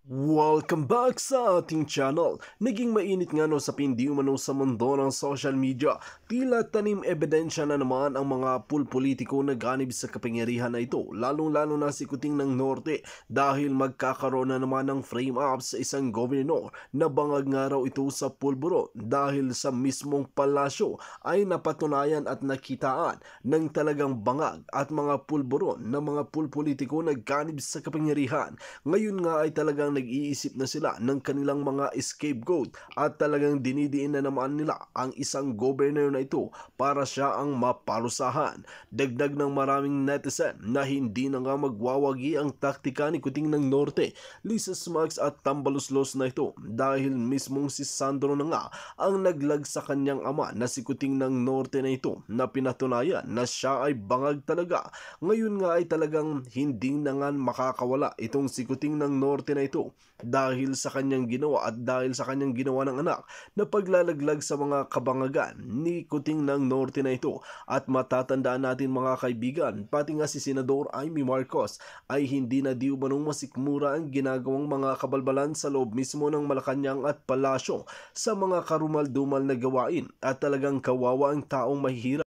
Welcome back sa ating channel. Naging mainit nga no sa pindi umano sa mundo ng social media. Tila tanim ebidensya na naman ang mga pulpolitiko na ganib sa kapangyarihan na ito, lalong-lalo na si Kuting ng Norte dahil magkakaroon na naman ng frame up sa isang gobernador na bangag nga raw ito sa pulburo dahil sa mismong palasyo ay napatunayan at nakitaan ng talagang bangag at mga pulburo ng mga pulpolitiko na ganib sa kapangyarihan. Ngayon nga ay talagang nag-iisip na sila ng kanilang mga scapegoat at talagang dinidiin na naman nila ang isang governor na ito para siya ang maparusahan. Dagdag ng maraming netizen na hindi na nga magwawagi ang taktika ni Kuting ng Norte, Lisa Smugs at Tambaluslos na ito dahil mismong si Sandro na nga ang naglag sa kanyang ama na si Kuting ng Norte na ito na pinatunayan na siya ay bangag talaga. Ngayon nga ay talagang hindi na nga makakawala itong si Kuting ng Norte na ito dahil sa kanyang ginawa at dahil sa kanyang ginawa ng anak na paglalaglag sa mga kabangagan ni Kuting ng Norte na ito. At matatandaan natin mga kaibigan, pati nga si Senador Amy Marcos ay hindi na di umanong masikmura ang ginagawang mga kabalbalan sa loob mismo ng Malacanang at Palasyo sa mga karumal-dumal na gawain at talagang kawawa ang taong mahihirap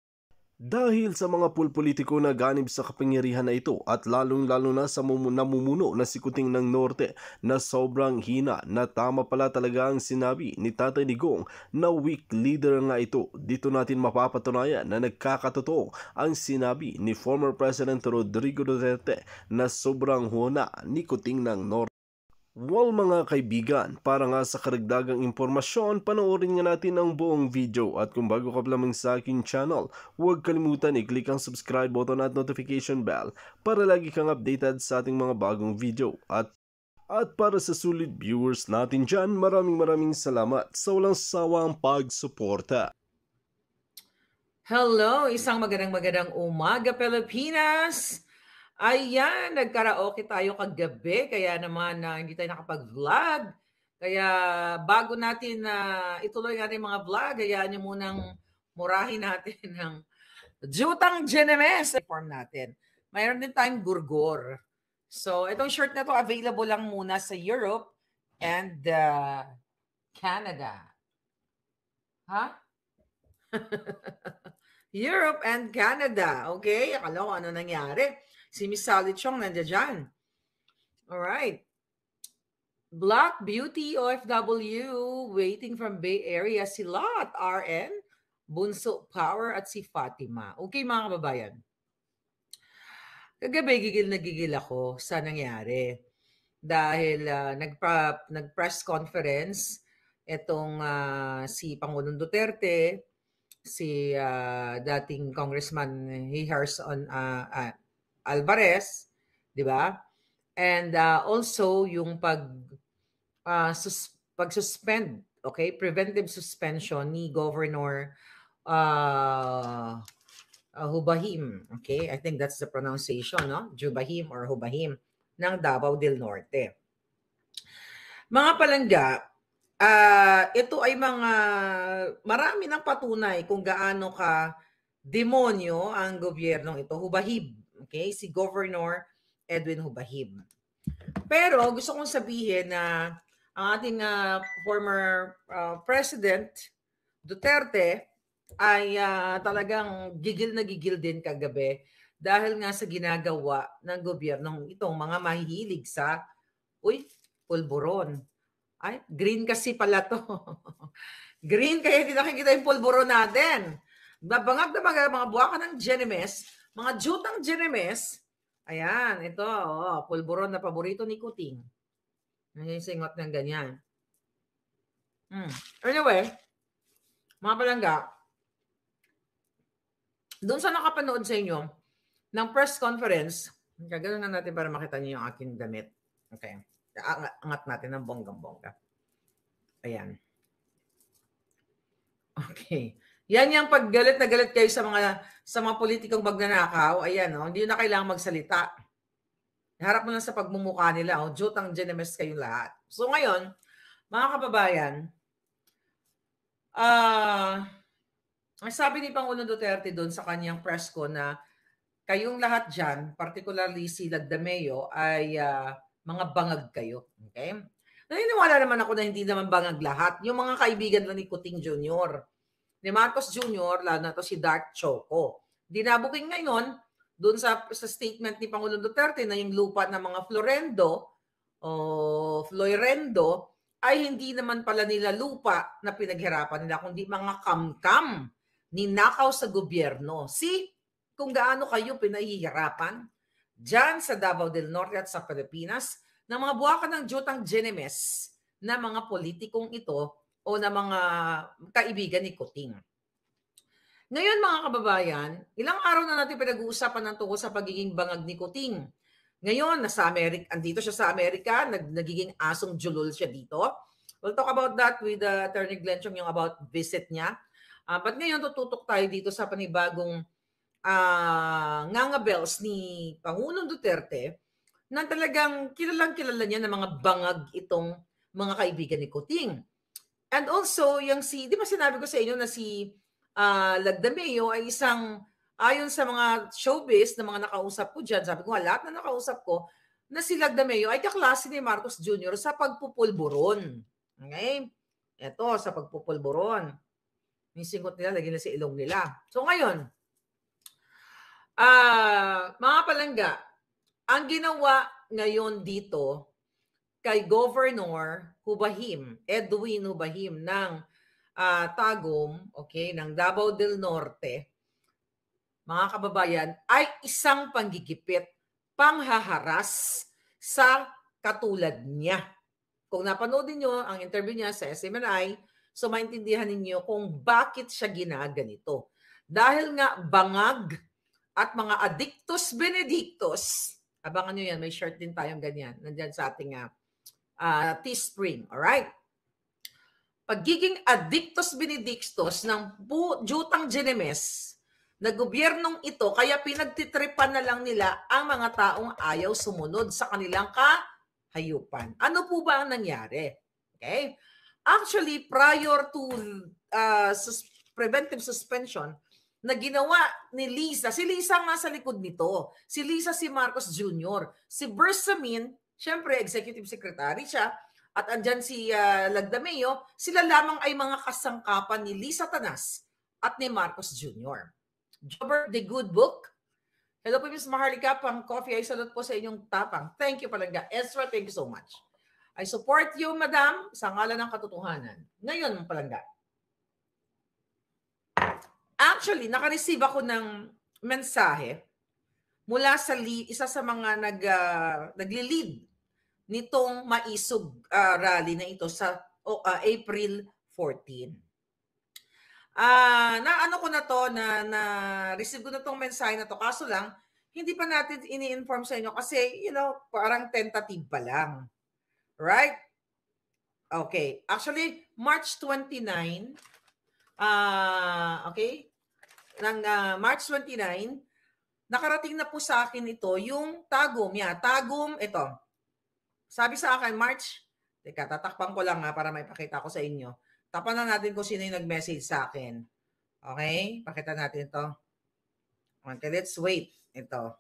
dahil sa mga pulpolitiko na ganib sa kapangyarihan na ito at lalong-lalo na sa namumuno na si Kuting ng Norte na sobrang hina na tama pala talaga ang sinabi ni Tatay Digong na weak leader nga ito. Dito natin mapapatunayan na nagkakatotoo ang sinabi ni former President Rodrigo Duterte na sobrang huna ni Kuting ng Norte. Well mga kaibigan, para nga sa karagdagang impormasyon, panoorin nga natin ang buong video at kung bago ka pa lamang sa aking channel, huwag kalimutan i-click ang subscribe button at notification bell para lagi kang updated sa ating mga bagong video. At para sa sulit viewers natin dyan, maraming salamat sa walang sawang pagsuporta. Hello, isang magandang umaga Pilipinas! Ayan, nagkaraoke tayo kagabi, kaya naman hindi tayo nakapag-vlog. Kaya bago natin ituloy natin mga vlog, hayaan nyo munang murahin natin ng Jutang Genemes. Form natin. Mayroon din tayong gurgur. So, itong shirt na to available lang muna sa Europe and Canada. Ha? Europe and Canada. Okay? Akala ko ano nangyari. Si Miss Sally Chong nandiyan dyan. Alright. Black Beauty OFW waiting from Bay Area. Si Lot, RN, Bunso Power at si Fatima. Okay mga kababayan. Kagabi gigil na gigil ako sa nangyari. Dahil nag-press conference itong si Pangulong Duterte, si dating Congressman Harrison Alvarez, di ba? And also yung pag-suspend, okay? Preventive suspension ni Governor Hubahim, okay? I think that's the pronunciation, no? Jubahim or Hubahim ng Davao del Norte. Mga palangga, ito ay marami ng patunay kung gaano ka demonyo ang gobyernong ito, Hubahib. Okay? Si Governor Edwin Hubahib. Pero gusto kong sabihin na ang ating former President Duterte ay talagang gigil na gigil din kagabi dahil nga sa ginagawa ng gobyernong itong mga mahihilig sa pulburon. Ay, green kasi pala to. Green kaya hindi nakikita yung pulburon natin. Babangag na mga buwaka ng Genemes, mga jutang Genemes. Ayan, ito, pulburon na paborito ni Kuting. Singot ng ganyan. Anyway, mga palangga, doon sa nakapanood sa inyo ng press conference, gagawin na natin para makita niyo yung aking damit. Okay. Angat natin ng bonggang-bongga. Ayan. Okay. Yan yung paggalit na galit kayo sa mga politikong magnanakaw. Ayan, hindi na kailangang magsalita. Harap mo lang sa pagmumukha nila. Jutang Genemes kayong lahat. So ngayon, mga kababayan, sabi ni Pangulong Duterte doon sa kanyang press ko na kayong lahat dyan, particularly si Lagdameo, ay mga bangag kayo. Okay? Naniniwala naman ako na hindi naman bangag lahat. Yung mga kaibigan lang ni Kuting Jr., ni Marcos Jr., lalo na to si Dark Choco. Dinabuking ngayon, doon sa statement ni Pangulong Duterte na yung lupa ng mga Florendo ay hindi naman pala nila lupa na pinaghirapan nila, kundi mga kamkam ninakaw sa gobyerno. See kung gaano kayo pinahihirapan dyan sa Davao del Norte at sa Pilipinas ng mga buwakan ng Jutang Genemes na mga politikong ito o na mga kaibigan ni Kuting. Ngayon mga kababayan, ilang araw na natin pinag-uusapan ng tungkol sa pagiging bangag ni Kuting. Ngayon, andito siya sa Amerika, nagiging asong julol siya dito. We'll talk about that with Attorney Glenn Chong, yung about visit niya. But ngayon, tututok tayo dito sa panibagong ngangabels ni Pangulong Duterte na talagang kilalang-kilala niya ng mga bangag itong mga kaibigan ni Kuting. And also, di ba sinabi ko sa inyo na si Lagdameo ay isang, ayon sa mga showbiz na mga nakausap ko dyan, sabi ko nga lahat na nakausap ko, na si Lagdameo ay kaklase ni Marcos Jr. sa pagpupulburon. Okay? Ito, sa pagpupulburon. Yung singot nila, lagyan na sa ilong nila. So ngayon, mga palangga, ang ginawa ngayon dito kay Governor Hubahim, Edwin Hubahim ng Tagum, okay, ng Davao del Norte, mga kababayan, ay isang panggigipit, panghaharas sa katulad niya. Kung napanood niyo ang interview niya sa SMNI, so maintindihan ninyo kung bakit siya ginaganito. Dahil nga bangag at mga addictus benedictus, abangan nyo yan, may shirt din tayong ganyan, nandyan sa ating Teespring, alright? Pagiging addictus benedictus ng Jutang Genemes na gobyernong ito, kaya pinagtitripan na lang nila ang mga taong ayaw sumunod sa kanilang kahayupan. Ano po ba ang nangyari? Okay? Actually, prior to preventive suspension na ginawa ni Lisa, si Lisa nga sa likod nito, si Lisa si Marcos Jr., si Bersamin, syempre executive secretary siya, at andyan si Lagdameo, sila lamang ay mga kasangkapan ni Lisa Tanas at ni Marcos Jr. Jobber, the good book. Hello po, Ms. Maharlika, pang coffee. Ay salute po sa inyong tapang. Thank you, Palangga. Ezra, thank you so much. I support you, madam, sa ngalan ng katotohanan. Ngayon, Palangga. Actually, nakareceive ako ng mensahe mula sa isa sa mga nagli-lead nitong maisog rally na ito sa April 14. Ano ko na to, na receive ko na tong mensahe na to, kaso lang hindi pa natin ini-inform sa inyo kasi parang tentative pa lang, right? Okay, actually March 29, okay, ng March 29 nakarating na po sa akin ito yung Tagum, Tagum, ito. Sabi sa akin teka, tatakpan ko lang para maipakita ko sa inyo. Tapan na natin kung sino yung nag-message sa akin. Okay? Pakita natin ito. Okay, let's wait. Ito.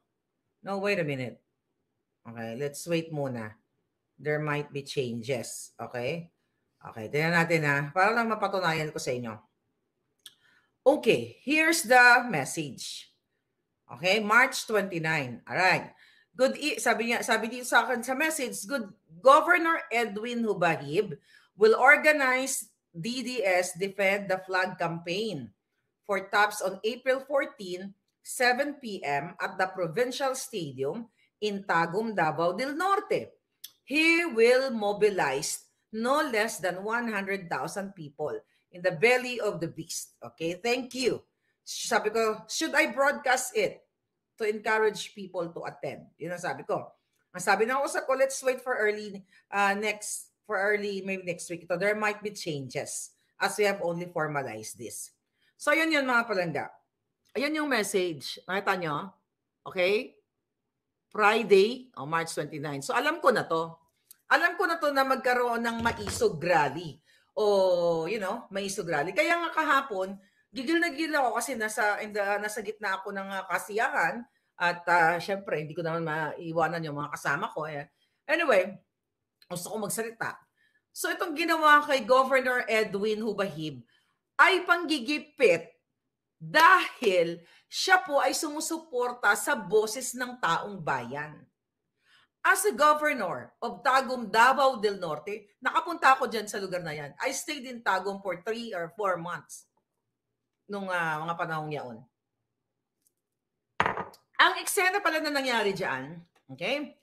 No, wait a minute. Okay, let's wait muna. There might be changes. Okay? Okay, tingnan natin para lang mapatunayan ko sa inyo. Okay, here's the message. Okay, March 29. All right. Sabi dito sa akin sa message, Governor Edwin Hubahib will organize DDS Defend the Flag campaign for TAPS on April 14, 7 p.m. at the Provincial Stadium in Tagum, Davao del Norte. He will mobilize no less than 100,000 people in the belly of the beast. Okay, thank you. Sabi ko, should I broadcast it to encourage people to attend? Yun ang sabi ko. Ang sabi na usap ko, let's wait for maybe next week. Ito, there might be changes as we have only formalized this. So, yun mga palangga. Ayun yung message. Nakita nyo? Okay? Friday, March 29. So, alam ko na to. Alam ko na to na magkaroon ng maisog rally. Maisog rally. Kaya nga kahapon, gigil na gigil ako kasi nasa gitna ako ng kasiyahan at syempre, hindi ko naman maiwanan yung mga kasama ko. Anyway, Gusto ko magsalita. So itong ginawa kay Governor Edwin Hubahib ay panggigipit dahil siya po ay sumusuporta sa boses ng taong bayan. As a governor of Tagum, Davao del Norte, nakapunta ako dyan sa lugar na yan. I stayed in Tagum for 3 or 4 months nung mga panahong yaon. Ang eksena pala na nangyari dyan, okay?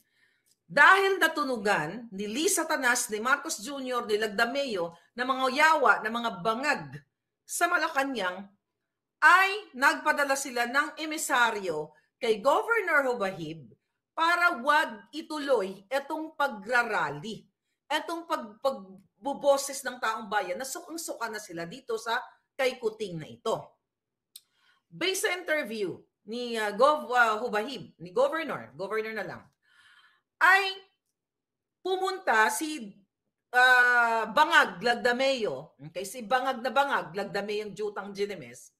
Dahil natunugan ni Lisa Tanas, ni Marcos Jr., ni Lagdameo, na mga yawa, na mga bangag sa Malacanang, ay nagpadala sila ng emisaryo kay Governor Hubahib para wag ituloy itong pagrarally, itong pagbuboses ng taong bayan na sukang-suka na sila dito sa kay Kuting na ito. Based sa interview ni Hubahib, ni Governor na lang, ay pumunta si Bangag Lagdameo, okay, si Bangag na Bangag Lagdameo yung Jutang Ginemes,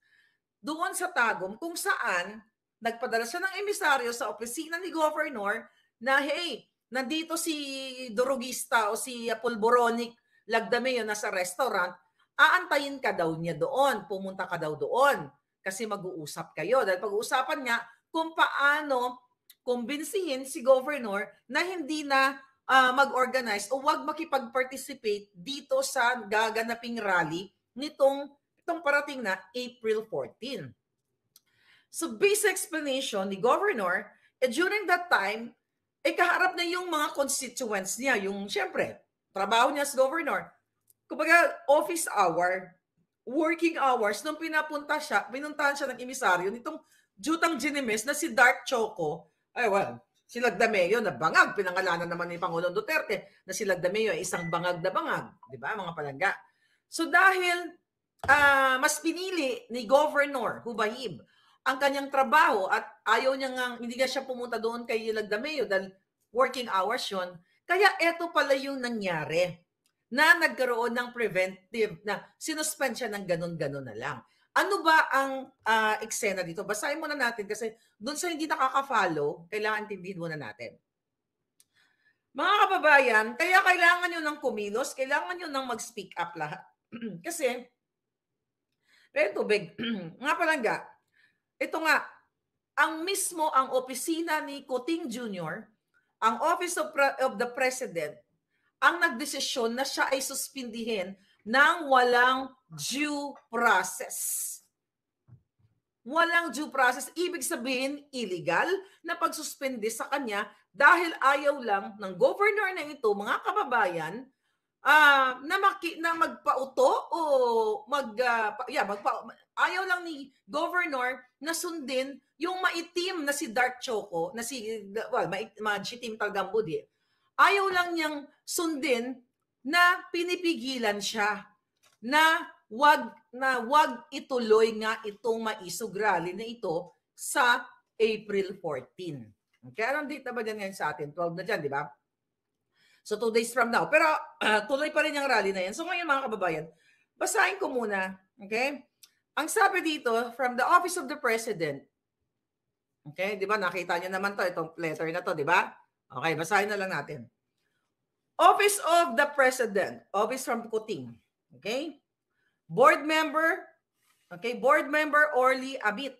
doon sa Tagum kung saan nagpadala siya ng emisaryo sa opisina ni Governor na, hey, nandito si Durugista o si Pulboronic Lagdameo na sa restaurant, aantayin ka daw niya doon, pumunta ka daw doon kasi mag-uusap kayo. Dahil pag-uusapan nga kung paano kumbinsihin si Governor na hindi na mag-organize o wag makipag-participate dito sa gaganaping rally itong parating na April 14. So basic explanation ni Governor, during that time, kaharap na yung mga constituents niya, yung syempre, trabaho niya as Governor. Kumbaga, office hour, working hours, nung pinuntahan siya ng emisaryo nitong Jutang Ginemes na si Dark Choco, si Lagdameo na bangag, pinangalanan naman ni Pangulong Duterte na si Lagdameo ay isang bangag na bangag, di ba mga palangga? So dahil mas pinili ni Governor Hubahib ang kanyang trabaho at ayaw niya hindi nga siya pumunta doon kay Lagdameo dahil working hours yun, kaya eto pala yung nangyari na nagkaroon ng preventive na sinuspend siya ng ganun-ganun na lang. Ano ba ang eksena dito? Basahin muna natin kasi doon sa hindi nakaka-follow, kailangan intindihin muna natin. Mga kababayan, kaya kailangan nyo ng kumilos, kailangan nyo ng mag-speak up lahat. Kasi, tubig, nga palangga, ito nga, ang opisina ni Kuting Jr., ang Office of the President, ang nagdesisyon na siya ay suspindihin ng walang due process. Walang due process, ibig sabihin illegal na pagsuspindi sa kanya dahil ayaw lang ng governor na ito, mga kababayan, na magpauto o ayaw lang ni governor na sundin yung maitim na si Dark Choco, na maitim talagang budi. Ayaw lang niyang sundin na pinipigilan siya na wag ituloy nga itong maisog rally na ito sa April 14. Okay, anong date na ba dyan ngayon sa atin? 12 na dyan, di ba? So 2 days from now. Pero tuloy pa rin yung rally na yan. So ngayon mga kababayan, basahin ko muna. Okay? Ang sabi dito, from the Office of the President. Okay, di ba? Nakita niyo naman to, itong letter na to, di ba? Okay, basahin na lang natin. Office of the President. Office from Kuting. Okay? Board member Orly Abit.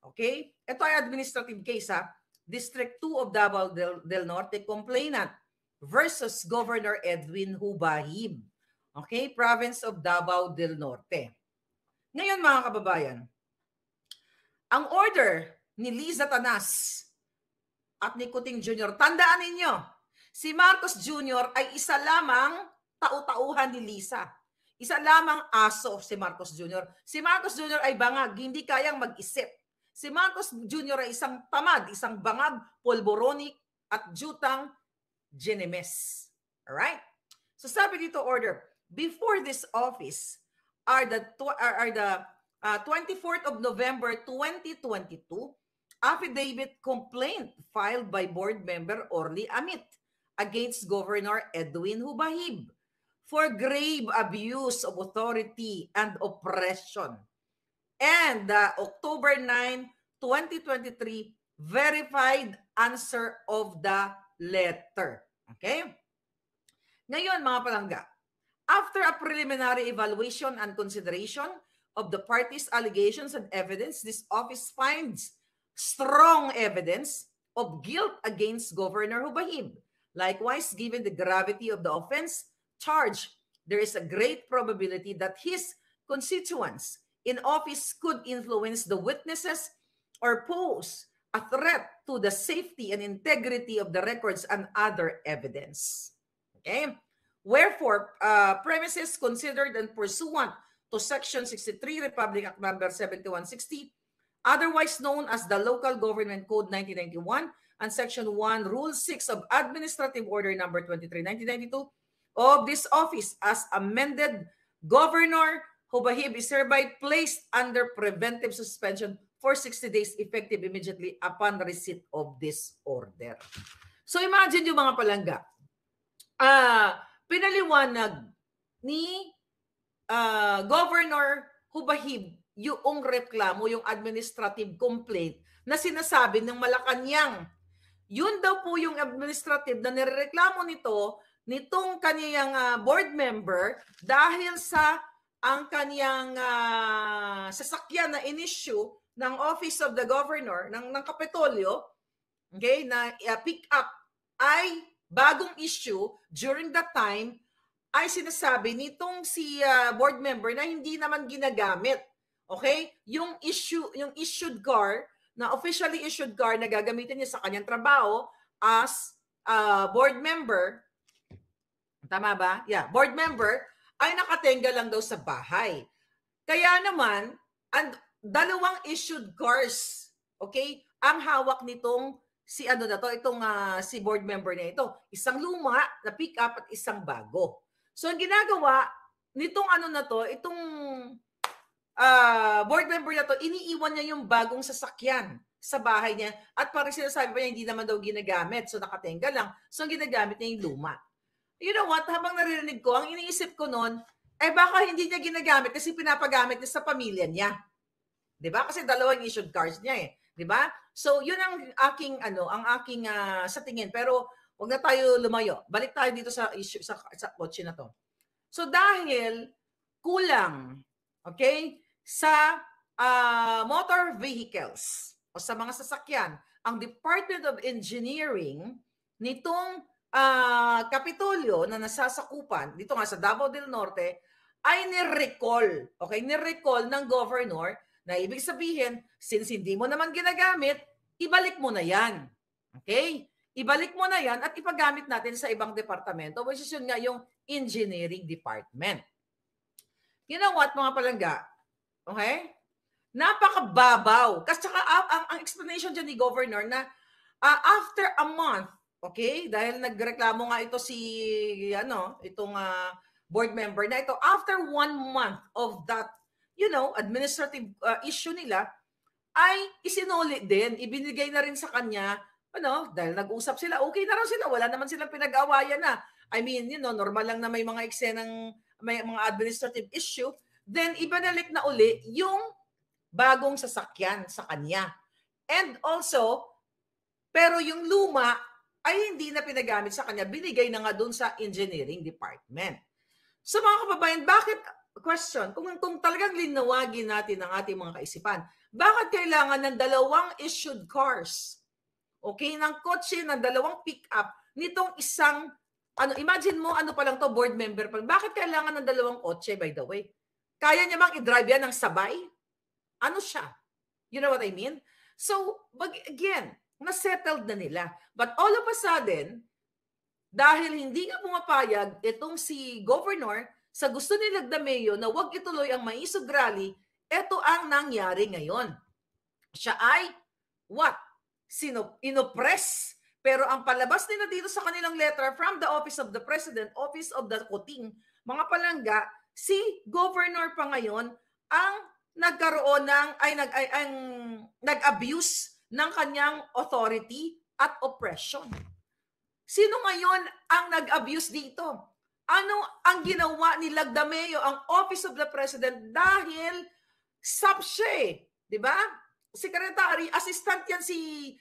Okay? Ito ay administrative case ha. District 2 of Davao del Norte complainant versus Governor Edwin Hubahib. Okay? Province of Davao del Norte. Ngayon mga kababayan, ang order ni Lisa Tanas at ni Kuting Jr., tandaan ninyo, si Marcos Jr. ay isa lamang tau-tauhan ni Lisa. Isa lamang aso si Marcos Jr. Si Marcos Jr. ay bangag, hindi kayang mag-isip. Si Marcos Jr. ay isang tamad, isang bangag, Pulboronic at Jutang Ginemes. Alright? So sabi dito order, before this office are the 24th of November 2022 affidavit complaint filed by board member Orly Amit against Governor Edwin Hubahib for grave abuse of authority and oppression. And the October 9, 2023 verified answer of the letter. Okay? Ngayon, mga palangga, after a preliminary evaluation and consideration of the parties' allegations and evidence, this office finds strong evidence of guilt against Governor Hubahib. Likewise, given the gravity of the offense charged, there is a great probability that his constituents in office could influence the witnesses or pose a threat to the safety and integrity of the records and other evidence. Okay? Wherefore, premises considered and pursuant to Section 63 Republic Act Number 7160, otherwise known as the Local Government Code 1991, and Section 1, Rule 6 of Administrative Order Number 23, 1992, of this office as amended, Governor Hubahib is hereby placed under preventive suspension for 60 days effective immediately upon receipt of this order. So imagine yung mga palangga. Pinaliwanag ni Governor Hubahib yung reklamo, yung administrative complaint na sinasabi ng Malacanang. Yun daw po yung administrative na nireklamo nitong kaniyang board member dahil sa ang kaniyang sasakyan na in-issue ng Office of the Governor ng Kapitolyo, okay, na pick up ay bagong issue during that time, ay sinasabi nitong si board member na hindi naman ginagamit. Okay? Yung issued car, na officially issued car na gagamitin niya sa kanyang trabaho as board member, tama ba? Yeah, board member, ay nakatenga lang daw sa bahay. Kaya naman, dalawang issued cars, okay, ang hawak nitong si si board member na ito. Isang luma na pick up at isang bago. So, ang ginagawa nitong itong board member na to, iniiwan niya yung bagong sasakyan sa bahay niya at parang sinasabi pa niya hindi naman daw ginagamit, so nakatenga lang. So, ang ginagamit niya yung luma. You know what? Habang naririnig ko, ang iniisip ko noon, baka hindi niya ginagamit kasi pinapagamit niya sa pamilya niya. 'Di ba? Kasi dalawang issued cars niya 'di ba? So, yun ang aking sa tingin. Pero wag na tayo lumayo. Balik tayo dito sa issue sa kotse na 'to. So, dahil kulang, okay, sa motor vehicles o sa mga sasakyan, ang Department of Engineering nitong Kapitolyo na nasasakupan dito nga sa Davao del Norte ay ni-recall, okay, ni-recall ng governor na ibig sabihin, since hindi mo naman ginagamit, ibalik mo na yan. Okay? Ibalik mo na yan at ipagamit natin sa ibang departamento, which is yun nga yung engineering department. You know what, mga palangga? Okay? Napakababaw. Kasi saka ang explanation dyan ni governor na after a month, okay, dahil nagreklamo nga ito itong board member na ito, after 1 month of that, administrative issue nila, ay isinuli din, ibinigay na rin sa kanya, dahil nag-usap sila, okay na raw sila, wala naman silang pinag-awayan na. I mean, normal lang na may mga eksenang, may mga administrative issue, then ibinalik na uli yung bagong sasakyan sa kanya. And also, pero yung luma ay hindi na pinagamit sa kanya, binigay na nga dun sa engineering department. So mga kababayan, bakit, question, kung talagang linawagin natin ang ating mga kaisipan, bakit kailangan ng dalawang issued cars? Okay, ng kotse, ng dalawang pick-up, nitong isang, imagine mo, pa lang to, board member pa. Bakit kailangan ng dalawang kotse, by the way? Kaya niya bang i-drive yan ng sabay? Ano siya? You know what I mean? So, again, na-settled na nila. But all of a sudden, dahil hindi nga pumapayag itong si governor sa gusto ni Lagdameo na wag ituloy ang Maisog Rally, ito ang nangyari ngayon. Siya ay, what? Inopress. Pero ang palabas nila dito sa kanilang letter from the Office of the President, Office of the Kuting, mga palangga, si governor pa ngayon ang nagkaroon nag-abuse ng kanyang authority at oppression. Sino ngayon ang nag-abuse dito? Ano ang ginawa ni Lagdameo, ang Office of the President, dahil sub siya di ba? Secretary, assistant yan si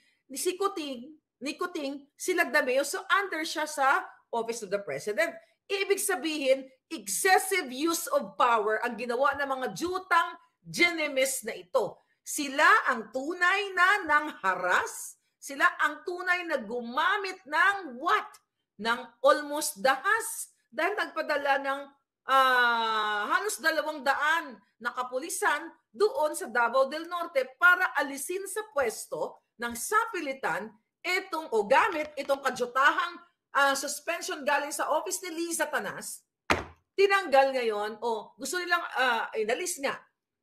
Kuting, si Lagdameo, so under siya sa Office of the President. Ibig sabihin, excessive use of power ang ginawa ng mga jutang genemies na ito. Sila ang tunay na nangharas. Sila ang tunay na gumamit ng what? Ng almost dahas. Dahil nagpadala ng halos 200 na kapulisan doon sa Davao del Norte para alisin sa pwesto ng sapilitan itong o gamit itong kadyutahang suspension galing sa office ni Liza Tanas. Tinanggal ngayon o gusto nilang inalis nga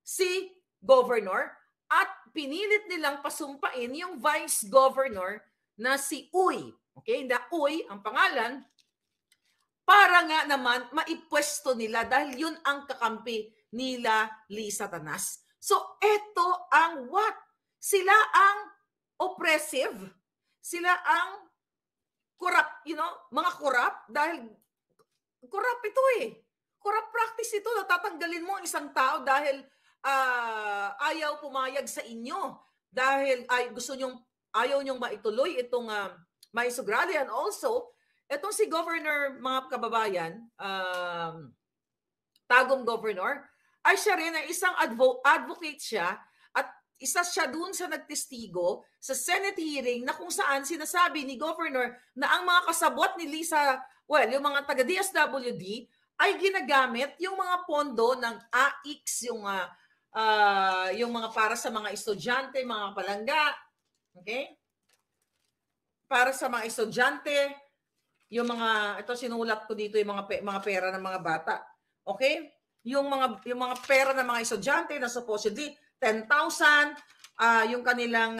si governor at pinilit nilang pasumpain yung vice governor na si Uy. Okay, na Uy ang pangalan para nga naman maipwesto nila dahil yun ang kakampi nila Liza Tanas. So, eto ang what? Sila ang oppressive. Sila ang corrupt, mga corrupt dahil corrupt ito eh. Corrupt practice ito. Natatanggalin mo ang isang tao dahil ayaw pumayag sa inyo. Dahil ayaw nyong maituloy itong maisugrali. And also, etong si Governor, mga kababayan, Tagum Governor, ay siya rin ay isang advocate siya at isa siya dun sa nagtestigo sa Senate hearing na kung saan sinasabi ni Governor na ang mga kasabwat ni Liza, yung mga taga-DSWD ay ginagamit yung mga pondo ng AIX, yung mga para sa mga estudyante, mga palangga, okay? Para sa mga estudyante, yung mga, ito sinulat ko dito, yung mga pera ng mga bata. Okay? Yung mga pera ng mga estudyante na supposedly 10,000, yung kanilang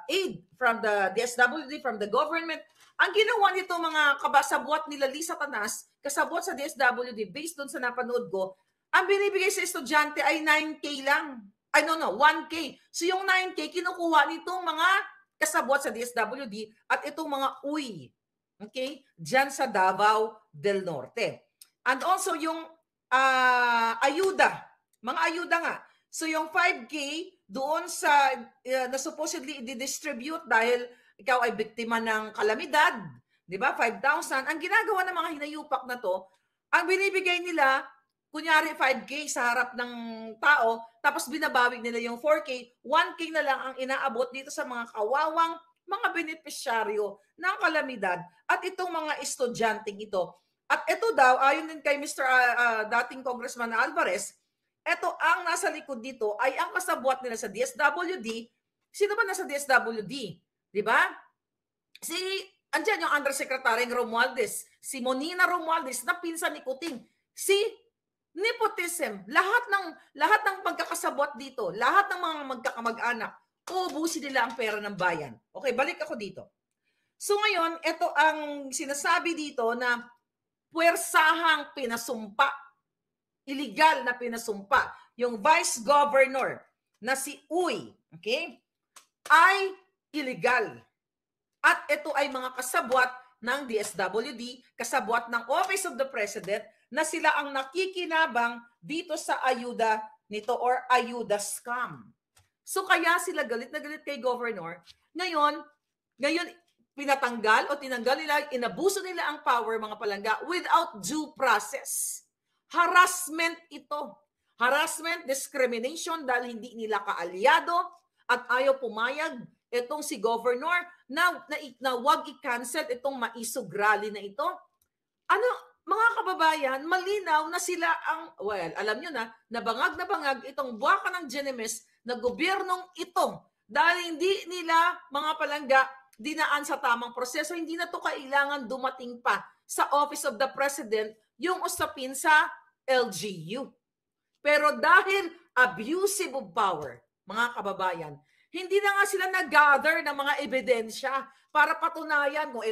aid from the DSWD, from the government. Ang ginawa nito mga kabasabwat nila Liza Tanas, kasabwat sa DSWD, based doon sa napanood ko, ang binibigay sa estudyante ay 9K lang. 1K. So yung 9K, kinukuha nitong mga kasabwat sa DSWD at itong mga uy. Okay? Diyan sa Davao del Norte. And also yung ayuda. Mga ayuda nga. So yung 5K doon sa na supposedly i-distribute dahil ikaw ay biktima ng kalamidad. Di ba? 5,000. Ang ginagawa ng mga hinayupak na to, ang binibigay nila, kunyari 5K sa harap ng tao, tapos binabawig nila yung 4K, 1K na lang ang inaabot dito sa mga kawawang mga benepisyaryo ng kalamidad at itong mga estudyanteng ito. At ito daw, ayon din kay Mr. Dating Congressman Alvarez, ito ang nasa likod dito ay ang kasabwat nila sa DSWD. Sino ba nasa DSWD? Di ba? Andyan yung Undersecretary Romualdez, si Monina Romualdez na pinsan ni Kuting, si nepotism, lahat ng pagkakasabwat dito, lahat ng mga magkakamag-anak, uubusin nila ang pera ng bayan. Okay, balik ako dito. So ngayon, ito ang sinasabi dito na puwersahang pinasumpa, illegal na pinasumpa, yung Vice Governor na si Uy, okay, ay illegal. At ito ay mga kasabwat ng DSWD, kasabwat ng Office of the President, na sila ang nakikinabang dito sa ayuda nito or ayuda scam. So kaya sila galit na galit kay Governor. Ngayon pinatanggal o tinanggal nila, inabuso nila ang power mga palangga without due process. Harassment ito. Harassment, discrimination dahil hindi nila kaalyado at ayaw pumayag itong si Governor na wag i-cancel itong maisugrali na ito. Mga kababayan, malinaw na sila ang, alam nyo na bangag itong buwaka ng Genemes na gobyernong ito dahil hindi nila, mga palangga, dinaan sa tamang proseso. Hindi na to kailangan dumating pa sa Office of the President yung usapin sa LGU. Pero dahil abusive of power, mga kababayan, hindi na nga sila nag-gather ng mga ebidensya para patunayan kung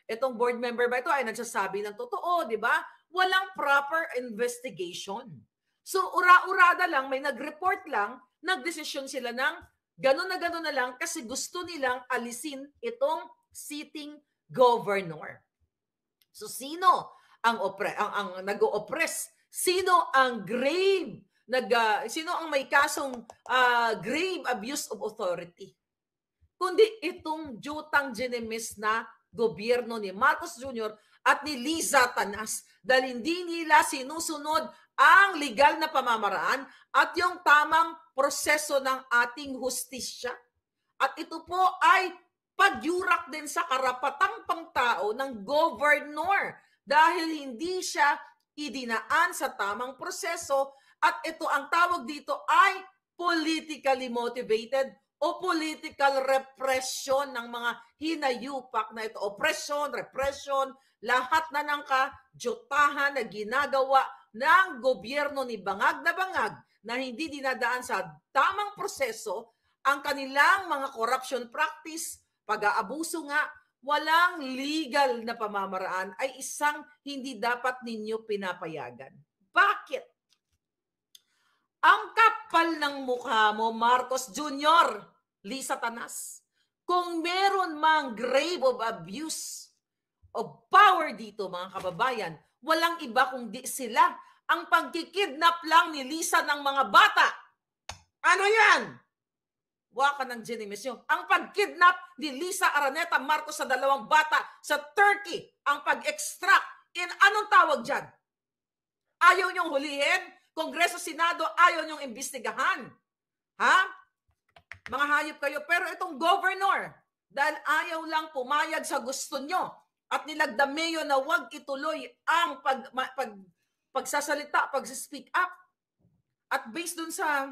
itong board member ba ito ay nagsasabi ng totoo, di ba? Walang proper investigation. So, ura-urada lang, may nag-report lang, nagdesisyon sila ng gano'n na lang kasi gusto nilang alisin itong sitting governor. So, sino ang nag-o-oppress? Sino ang sino ang may kasong grave abuse of authority? Kundi itong jutang Genemes na gobyerno ni Marcos Jr. at ni Liza Tanas dahil hindi nila sinusunod ang legal na pamamaraan at yung tamang proseso ng ating hustisya. At ito po ay pagyurak din sa karapatang pangtao ng governor dahil hindi siya idinaan sa tamang proseso at ito ang tawag dito ay politically motivated o political repression ng mga hinayupak na ito. Oppression, repression, lahat na ng kadyutahan na ginagawa ng gobyerno ni bangag na hindi dinadaan sa tamang proseso ang kanilang mga corruption practice, pag-aabuso nga, walang legal na pamamaraan ay isang hindi dapat ninyo pinapayagan. Bakit? Ang kapal ng mukha mo, Marcos Jr., Liza Tanas. Kung meron mang grave of abuse of power dito, mga kababayan, walang iba kundi sila. Ang pagkikidnap lang ni Liza ng mga bata. Ano yan? Waka ng Genimis nyo. Ang pagkidnap ni Liza Araneta Marcos sa 2 bata sa Turkey, ang pag-extract, anong tawag dyan? Ayaw nyong hulihin? Kongreso, Senado, ayaw nyong imbestigahan? Ha? Mga hayop kayo. Pero itong governor, dahil ayaw lang pumayag sa gusto nyo at nilagdameo na wag ituloy ang pagsasalita, pag-speak up. At based dun sa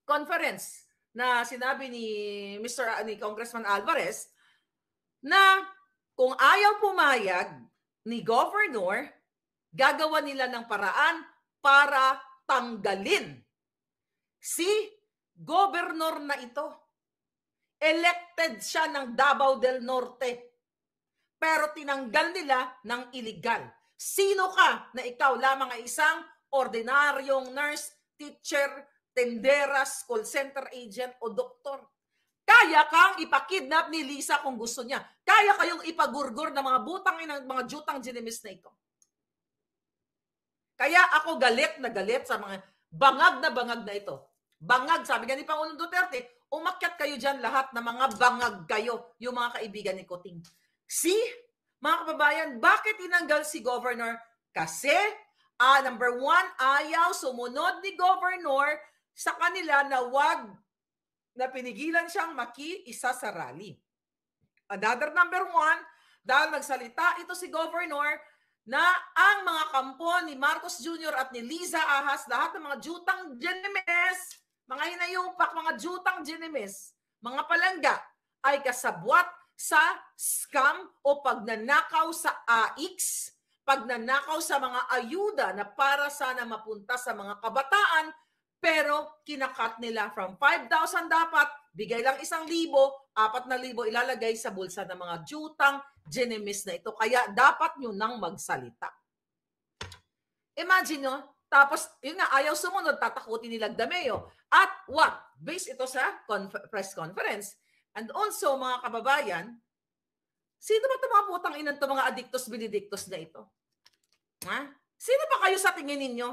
conference na sinabi ni ni Congressman Alvarez na kung ayaw pumayag ni governor, gagawa nila ng paraan para tanggalin si governor na ito. Elected siya ng Davao del Norte, pero tinanggal nila ng illegal. Sino ka na ikaw lamang ay isang ordinaryong nurse, teacher, tenderas, call center agent o doktor? Kaya kang ipakidnap ni Liza kung gusto niya. Kaya kayong ipagurgur ng mga mga jutang Genimis na ito. Kaya ako galit na galit sa mga bangag na ito. Bangag, sabi nga ni Pangulong Duterte, umakyat kayo dyan lahat na mga bangag kayo, yung mga kaibigan ni Kuting. See, mga kababayan, bakit tinanggal si governor? Kasi, number 1, ayaw sumunod ni governor sa kanila na na pinigilan siyang makiisa sa rally. Another number 1, dahil nagsalita ito si governor na ang mga kampo ni Marcos Jr. at ni Liza Ahas, lahat ng mga jutang Genimis, mga hinayupak, mga jutang Genimis, mga palangga, ay kasabwat sa scam o pagnanakaw sa AIX, pagnanakaw sa mga ayuda na para sana mapunta sa mga kabataan, pero kinakat nila from 5,000 dapat, bigay lang 1,000, 4,000 ilalagay sa bulsa ng mga jutang Genimis na ito. Kaya dapat nyo nang magsalita. Imagine nyo, tapos yun nga, ayaw sumunod, tatakutin nila Dameo. At what? Based ito sa press conference. And also, mga kababayan, sino ba itong mga putang inan ito, mga adictos benedictos na ito? Ha? Sino ba kayo sa tingin ninyo?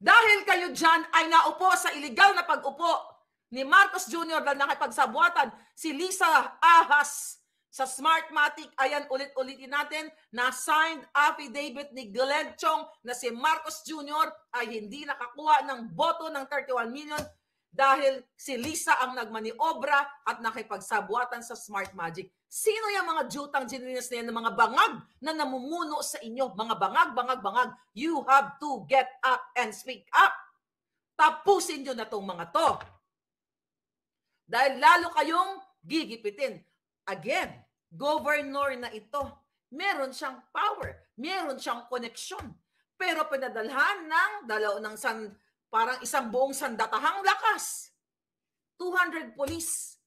Dahil kayo dyan ay naupo sa illegal na pag-upo ni Marcos Jr. dahil nakipagsabuatan si Liza Ahas sa Smartmatic. Ayan, ulit-ulitin natin na signed affidavit ni Glenn Chong na si Marcos Jr. ay hindi nakakuha ng boto ng 31 million dahil si Liza ang nagmaniobra at nakipagsabuatan sa Smartmatic. Sino yung mga jutang Genimis na yan, mga bangag na namumuno sa inyo? Mga bangag. You have to get up and speak up. Tapusin nyo na tong mga to. Dahil lalo kayong gigipitin. Again, governor na ito, meron siyang power, meron siyang koneksyon. Pero pinadalhan ng parang isang buong sandatahang lakas. 200 police.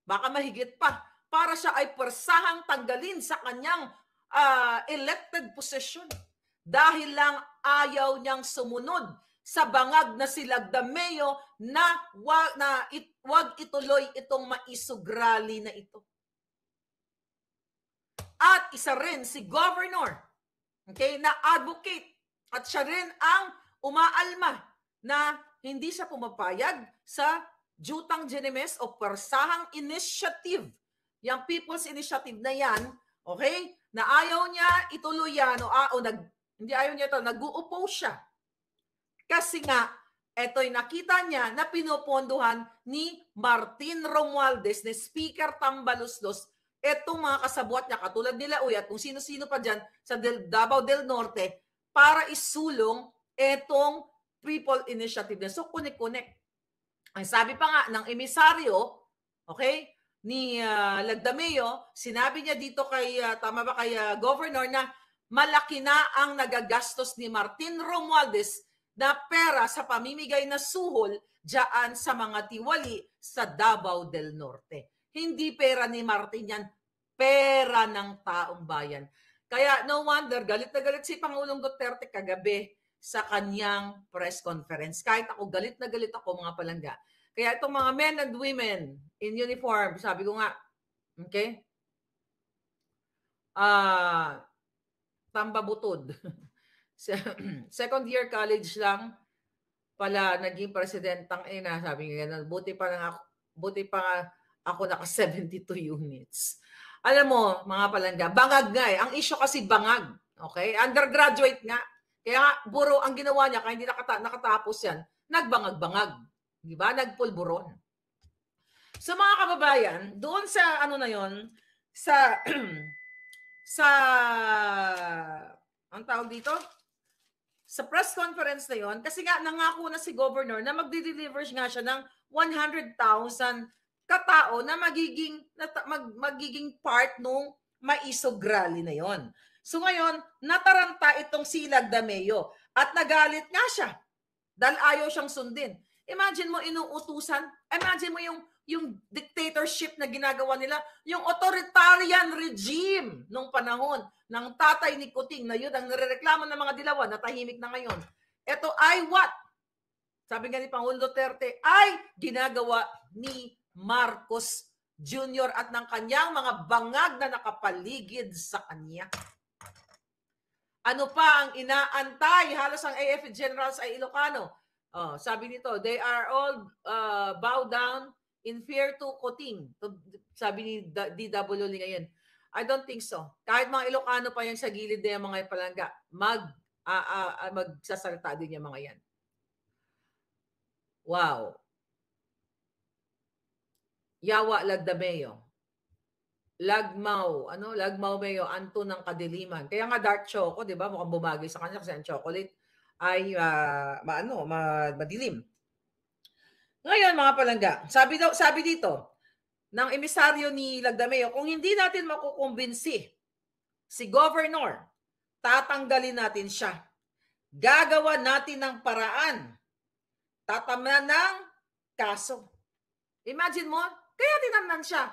Baka mahigit pa. Para siya ay persahang tanggalin sa kanyang elected position. Dahil lang ayaw niyang sumunod sa bangag na sila Dameo na wag ituloy itong maisugrali na ito. At isa rin si governor, okay, na advocate. At siya rin ang umaalma na hindi siya pumapayag sa jutang Genimis o persahang initiative yung People's Initiative na yan, okay, na ayaw niya ituloy yan, hindi ayaw niya ito, nag-u-oppose siya. Kasi nga, eto'y nakita niya na pinopondohan ni Martin Romualdez, na Speaker Tambaluslos, etong mga kasabwat niya, katulad nila Uy at kung sino-sino pa dyan sa Davao del Norte, para isulong etong People Initiative na. So, connect-connect. Ang sabi pa nga ng emisaryo, okay, ni Lagdameo, sinabi niya dito kay, tama ba, kay Governor na malaki na ang nagagastos ni Martin Romualdez na pera sa pamimigay na suhol dyan sa mga tiwali sa Davao del Norte. Hindi pera ni Martin yan, pera ng taong bayan. Kaya no wonder, galit na galit si Pangulong Duterte kagabi sa kanyang press conference. Kahit ako, galit na galit ako, mga palangga. Kaya itong mga men and women in uniform, sabi ko nga, okay, tambabutod. Second year college lang pala naging presidentang ina, sabi nga, buti pa ako naka 72 units. Alam mo, mga palangga, bangag nga eh. Ang issue kasi bangag. Okay? Undergraduate nga. Kaya nga, buro ang ginawa niya, kaya hindi nakatapos yan, nagbangag-bangag. Di ba? Nagpulburon. So mga kababayan, doon sa ano na yon, sa ang tawag dito? Sa press conference na yon, kasi nga nangako na si Governor na magdi-deliver nga siya ng 100,000 katao na magiging part nung Maisog Rally na yon. So ngayon, nataranta itong si Lagdameo at nagalit nga siya dahil ayaw siyang sundin. Imagine mo inuutusan, imagine mo yung dictatorship na ginagawa nila, yung authoritarian regime nung panahon ng tatay ni Kuting na yun ang nirereklamo ng mga dilawan na tahimik na ngayon. Ito ay what? Sabi nga ni Pangulong Duterte, ay ginagawa ni Marcos Jr. at ng kanyang mga bangag na nakapaligid sa kanya. Ano pa ang inaantay? Halos ang AFP generals ay Ilocano. Sabi nito, they are all bow down in fear to Kuting. Sabi ni DW ngayon. I don't think so. Kahit mga Ilocano pa yan sa gilid na yung mga palangga, magsasalita din yung mga yan. Wow. Yawa Lagdameo. Lagmaw Mayo, Anto ng Kadiliman. Kaya nga dark choco, 'di ba? Mukhang bumagay sa kanya kasi ang chocolate ay madilim. Ngayon mga palangga, sabi dito ng emisaryo ni Lagdameo, kung hindi natin makukumbinsi si Governor, tatanggalin natin siya. Gagawa natin ng paraan. Tatamnan ng kaso. Imagine mo, kaya tinamnan siya.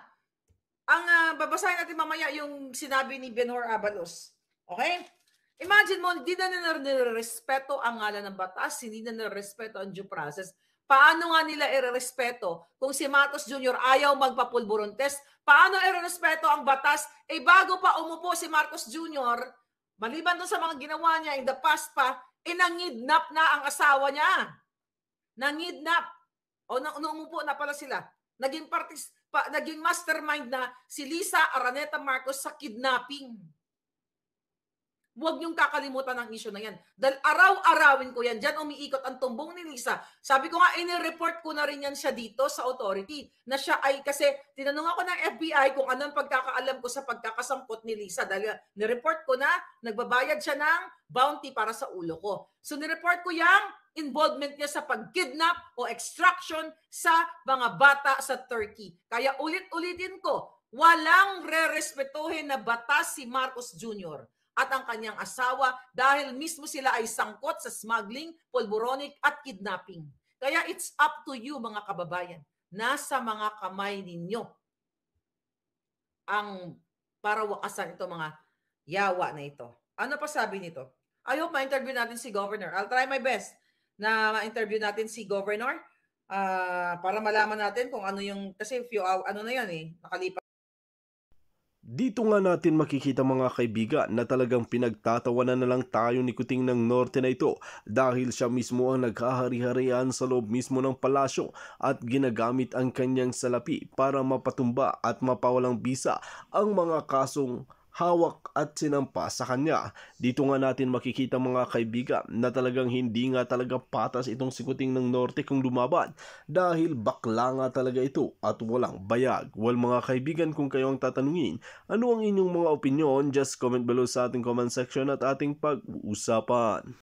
Ang babasahin natin mamaya yung sinabi ni Benhur Abalos. Okay? Imagine mo, hindi na nirespeto ang ngalan ng batas, hindi na nirespeto ang due process. Paano nga nila irerespeto kung si Marcos Jr. ayaw magpapulburon test? Paano irerespeto ang batas? Bago pa umupo si Marcos Jr., maliban doon sa mga ginawa niya in the past pa, nangidnap na ang asawa niya. Nangidnap. Umupo na pala sila. Naging mastermind na si Lisa Araneta Marcos sa kidnapping. Huwag niyong kakalimutan ang issue na yan. Dahil araw-arawin ko yan. Diyan umiikot ang tumbong ni Lisa. Sabi ko nga, inireport ko na rin yan siya dito sa authority. Na siya ay, kasi tinanong ako ng FBI kung anong pagkakaalam ko sa pagkakasangkot ni Lisa. Dahil nireport ko na, nagbabayad siya ng bounty para sa ulo ko. So nireport ko yung involvement niya sa pag-kidnap o extraction sa mga bata sa Turkey. Kaya ulit-ulitin ko, walang re-respetuhin na batas si Marcos Jr. at ang kanyang asawa dahil mismo sila ay sangkot sa smuggling, pulburonic at kidnapping. Kaya it's up to you mga kababayan. Nasa mga kamay ninyo ang para wakasan ito mga yawa na ito. Ano pa sabi nito? I hope ma-interview natin si Governor. I'll try my best na ma-interview natin si Governor para malaman natin kung ano yung, kasi few hours, ano na yan nakalipas. Dito nga natin makikita mga kaibigan na talagang pinagtatawanan na lang tayo ni Kuting ng Norte na ito dahil siya mismo ang naghahari-harian sa loob mismo ng palasyo at ginagamit ang kanyang salapi para mapatumba at mapawalang bisa ang mga kasong hawak at sinampa sa kanya. Dito nga natin makikita mga kaibigan na talagang hindi nga talaga patas itong si Kuting ng Norte kung lumaban dahil bakla nga talaga ito at walang bayag. Well mga kaibigan, kung kayo ang tatanungin, ano ang inyong mga opinion? Just comment below sa ating comment section at ating pag-uusapan.